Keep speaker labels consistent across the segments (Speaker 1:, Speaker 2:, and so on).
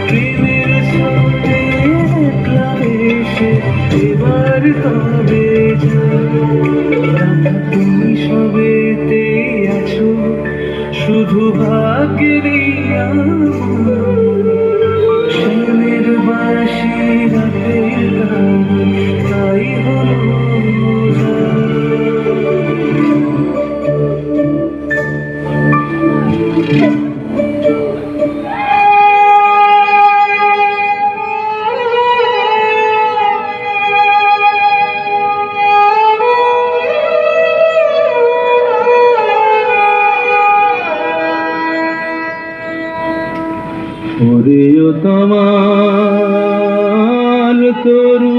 Speaker 1: প্রেমের স্রোতে একলা এসে এবার তবে তুমি সবেতে আছো শুধু ভাগ্যের শ্যামের বাসি রাতের গান তাই হলো ওরেও তোমার তরু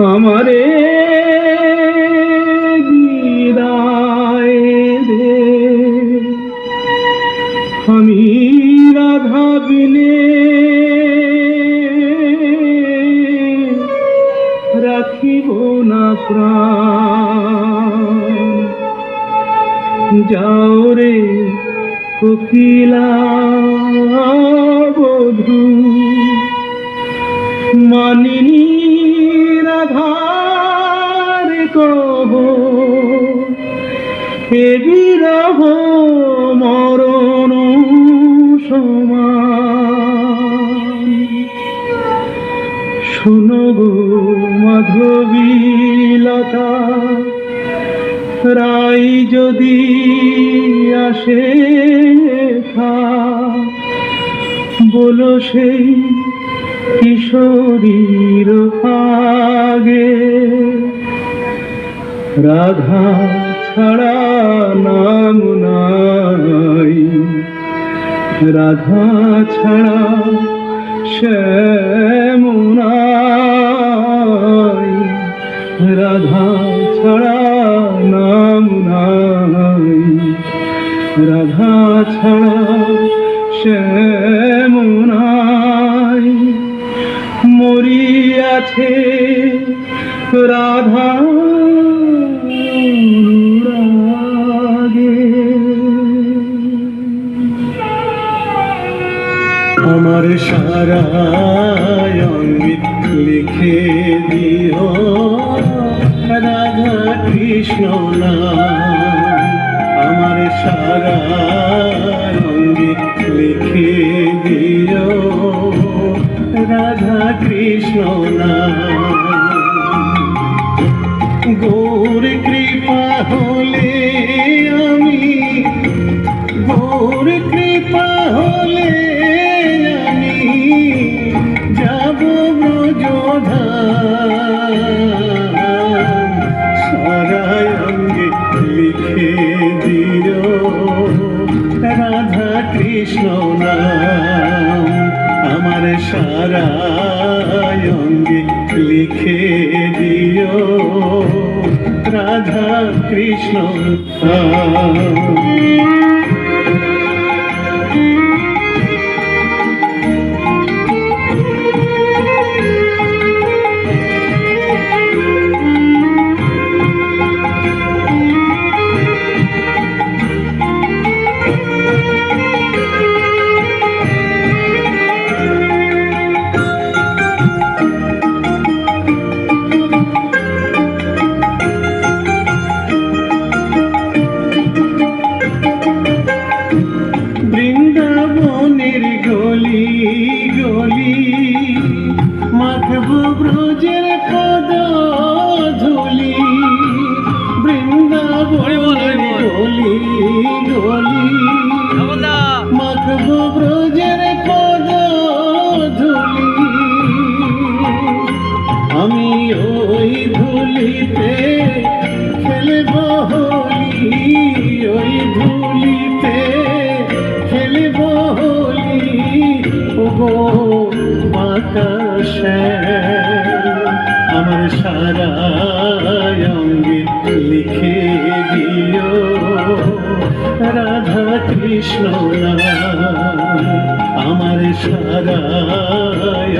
Speaker 1: আমারে বিদায় দে আমি রাধা বিনে রাখিব না প্রাণ যাও রে কোকিলা বধূ মানিনী রাধার কহ এ বিরহ মরণ সমান শোনো গো মাধবীলতা রাই যদি আসে বলো সেই কিশোরীর আগে রাধা ছাড়া নাম নাই রাধা ছাড়া শ্যাম নাই রাধা ছাড়া নাম নাই রাধা ছাড়া শ্যাম নাই মরিয়াছে রাধা অনুরাগে আমার সারা অঙ্গিত লিখে দিও রাধা কৃষ্ণ নাম আমার সারা অঙ্গিত লিখে দিও রাধা কৃষ্ণ নাম গৌর কৃপা হলে আমি গৌর কৃপা হলে আমি যাব ব্রজধাম সারা অঙ্গে লিখে দিও রাধা কৃষ্ণ নাম আমার সারা অঙ্গে লিখে দিও রাধা কৃষ্ণ নাম বৃন্দাবনের গলি গলি মাখব ব্রজের পদ ধুলি বৃন্দাবনের গলি গলি মাখব ব্রজের পদ ধুলি আমি ওই ধুলিতে খেলব হোলি ওই ধুলিতে খেলব হোলি ওগো বাতাসে আমার সারা অঙ্গে লিখে দিও রাধা কৃষ্ণ নাম আমার সারা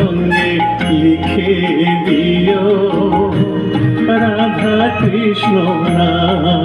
Speaker 1: অঙ্গে লিখে দিও রাধা কৃষ্ণ নাম